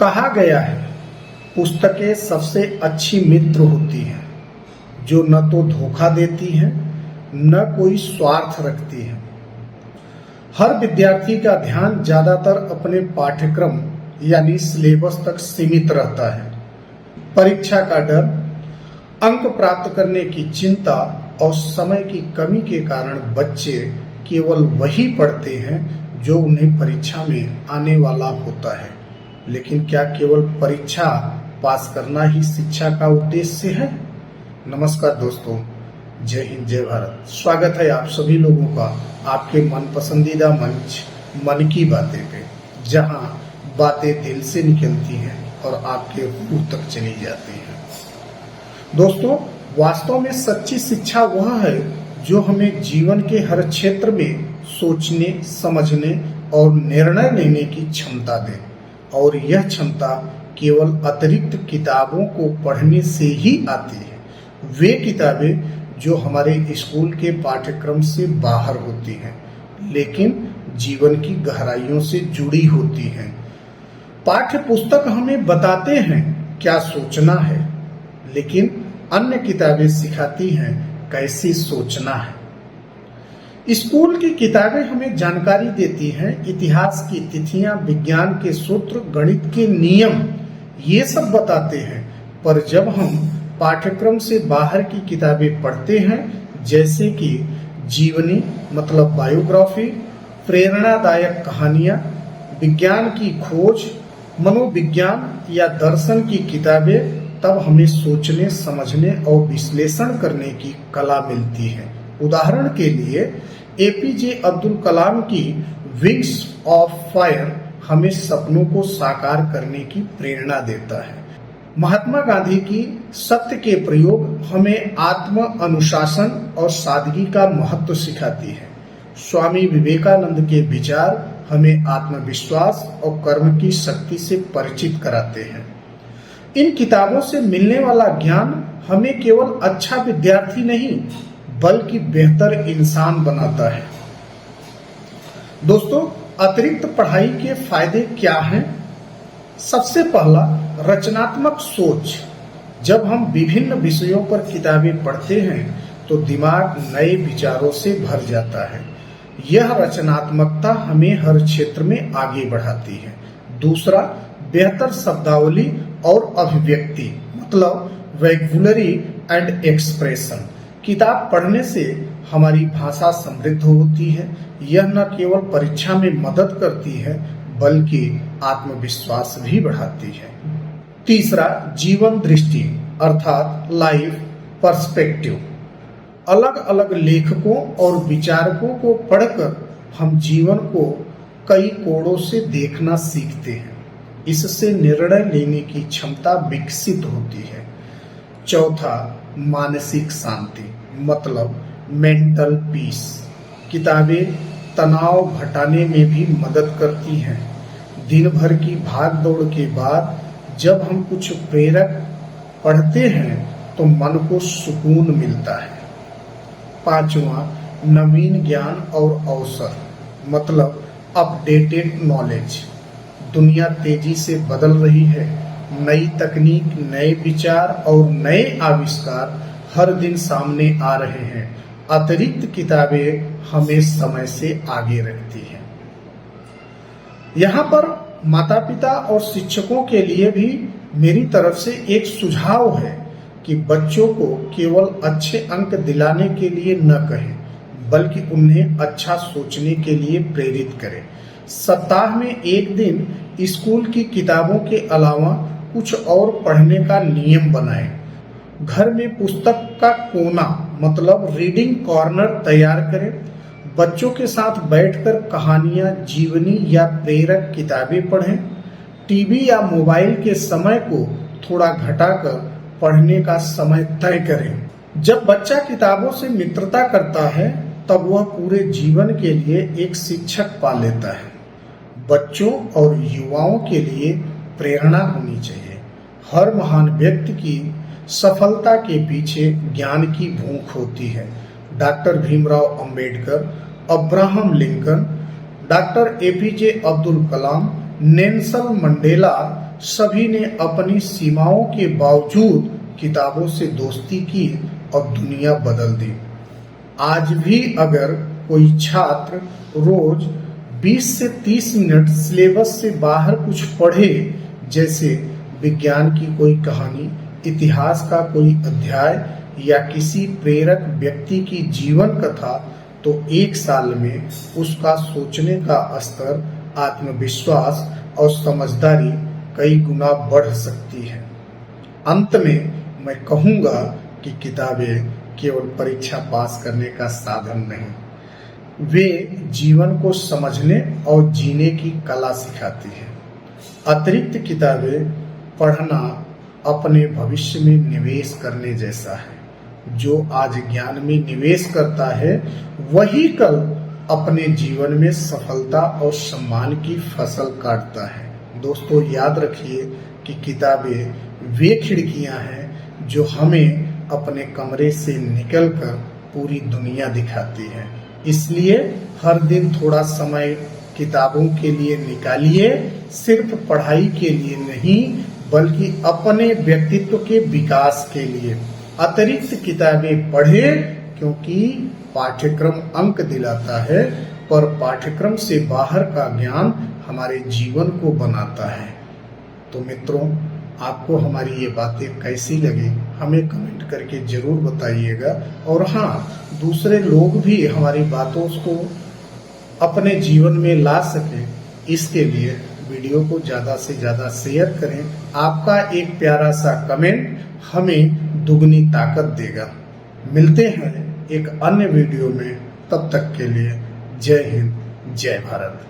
कहा गया है, पुस्तकें सबसे अच्छी मित्र होती हैं जो न तो धोखा देती हैं न कोई स्वार्थ रखती हैं। हर विद्यार्थी का ध्यान ज्यादातर अपने पाठ्यक्रम यानी सिलेबस तक सीमित रहता है। परीक्षा का डर, अंक प्राप्त करने की चिंता और समय की कमी के कारण बच्चे केवल वही पढ़ते हैं जो उन्हें परीक्षा में आने वाला होता है। लेकिन क्या केवल परीक्षा पास करना ही शिक्षा का उद्देश्य है? नमस्कार दोस्तों, जय हिंद, जय भारत। स्वागत है आप सभी लोगों का आपके मन पसंदीदा मंच मन की बातें पे, जहां बातें दिल से निकलती हैं और आपके रूह तक चली जाती हैं। दोस्तों, वास्तव में सच्ची शिक्षा वह है जो हमें जीवन के हर क्षेत्र में सोचने, समझने और निर्णय लेने की क्षमता दे, और यह क्षमता केवल अतिरिक्त किताबों को पढ़ने से ही आती है। वे किताबें जो हमारे स्कूल के पाठ्यक्रम से बाहर होती हैं, लेकिन जीवन की गहराइयों से जुड़ी होती हैं। पाठ्य पुस्तक हमें बताते हैं क्या सोचना है, लेकिन अन्य किताबें सिखाती हैं कैसे सोचना है। स्कूल की किताबें हमें जानकारी देती हैं, इतिहास की तिथियां, विज्ञान के सूत्र, गणित के नियम, ये सब बताते हैं। पर जब हम पाठ्यक्रम से बाहर की किताबें पढ़ते हैं, जैसे कि जीवनी मतलब बायोग्राफी, प्रेरणादायक कहानियां, विज्ञान की खोज, मनोविज्ञान या दर्शन की किताबें, तब हमें सोचने, समझने और विश्लेषण करने की कला मिलती है। उदाहरण के लिए एपीजे अब्दुल कलाम की विंग्स ऑफ फायर हमें सपनों को साकार करने की प्रेरणा देता है। महात्मा गांधी की सत्य के प्रयोग हमें आत्म अनुशासन और सादगी का महत्व सिखाती है। स्वामी विवेकानंद के विचार हमें आत्मविश्वास और कर्म की शक्ति से परिचित कराते हैं। इन किताबों से मिलने वाला ज्ञान हमें केवल अच्छा विद्यार्थी नहीं बल्कि बेहतर इंसान बनाता है। दोस्तों, अतिरिक्त पढ़ाई के फायदे क्या हैं? सबसे पहला, रचनात्मक सोच। जब हम विभिन्न विषयों पर किताबें पढ़ते हैं तो दिमाग नए विचारों से भर जाता है। यह रचनात्मकता हमें हर क्षेत्र में आगे बढ़ाती है। दूसरा, बेहतर शब्दावली और अभिव्यक्ति मतलब वोकैबुलरी एंड एक्सप्रेशन। किताब पढ़ने से हमारी भाषा समृद्ध होती है। यह न केवल परीक्षा में मदद करती है बल्कि आत्मविश्वास भी बढ़ाती है। तीसरा, जीवन दृष्टि अर्थात लाइफ पर्सपेक्टिव। अलग अलग लेखकों और विचारकों को पढ़कर हम जीवन को कई कोणों से देखना सीखते हैं। इससे निर्णय लेने की क्षमता विकसित होती है। चौथा, मानसिक शांति मतलब मेंटल पीस। किताबें तनाव घटाने में भी मदद करती हैं। दिन भर की भाग दौड़ के बाद जब हम कुछ प्रेरक पढ़ते हैं तो मन को सुकून मिलता है। पांचवा, नवीन ज्ञान और अवसर मतलब अपडेटेड नॉलेज। दुनिया तेजी से बदल रही है। नई तकनीक, नए विचार और नए आविष्कार हर दिन सामने आ रहे हैं। अतिरिक्त किताबें हमें समय से आगे रखती हैं। यहाँ पर माता पिता और शिक्षकों के लिए भी मेरी तरफ से एक सुझाव है कि बच्चों को केवल अच्छे अंक दिलाने के लिए न कहें बल्कि उन्हें अच्छा सोचने के लिए प्रेरित करें। सप्ताह में एक दिन स्कूल की किताबों के अलावा कुछ और पढ़ने का नियम बनाएं। घर में पुस्तक का कोना मतलब रीडिंग कॉर्नर तैयार करें। बच्चों के साथ बैठकर कहानियां, जीवनी या प्रेरक किताबें पढ़ें। टीवी या मोबाइल के समय को थोड़ा घटाकर पढ़ने का समय तय करें। जब बच्चा किताबों से मित्रता करता है तब वह पूरे जीवन के लिए एक शिक्षक पा लेता है। बच्चों और युवाओं के लिए प्रेरणा होनी चाहिए। हर महान व्यक्ति की सफलता के पीछे ज्ञान की भूख होती है। Doctor Bhimrao Ambedkar, Abraham Lincoln, doctor APJ Abdul Kalam, Nelson Mandela सभी ने अपनी सीमाओं के बावजूद किताबों से दोस्ती की और दुनिया बदल दी। आज भी अगर कोई छात्र रोज 20 से 30 मिनट सिलेबस से बाहर कुछ पढ़े, जैसे विज्ञान की कोई कहानी, इतिहास का कोई अध्याय या किसी प्रेरक व्यक्ति की जीवन कथा, तो 1 साल में उसका सोचने का स्तर, आत्मविश्वास और समझदारी कई गुना बढ़ सकती है। अंत में मैं कहूँगा कि किताबें केवल परीक्षा पास करने का साधन नहीं, वे जीवन को समझने और जीने की कला सिखाती है। अतिरिक्त किताबें पढ़ना अपने भविष्य में निवेश करने जैसा है। जो आज ज्ञान में निवेश करता है वही कल अपने जीवन में सफलता और सम्मान की फसल काटता है। दोस्तों, याद रखिए कि किताबें वे खिड़कियां हैं जो हमें अपने कमरे से निकलकर पूरी दुनिया दिखाती है। इसलिए हर दिन थोड़ा समय किताबों के लिए निकालिए, सिर्फ पढ़ाई के लिए नहीं बल्कि अपने व्यक्तित्व के विकास के लिए। अतिरिक्त किताबें पढ़ें, क्योंकि पाठ्यक्रम अंक दिलाता है, पर पाठ्यक्रम से बाहर का ज्ञान हमारे जीवन को बनाता है। तो मित्रों, आपको हमारी ये बातें कैसी लगी हमें कमेंट करके जरूर बताइएगा। और हाँ, दूसरे लोग भी हमारी बातों को अपने जीवन में ला सकें, इसके लिए वीडियो को ज़्यादा से ज़्यादा शेयर करें। आपका एक प्यारा सा कमेंट हमें दुगनी ताकत देगा। मिलते हैं एक अन्य वीडियो में, तब तक के लिए जय हिंद, जय भारत।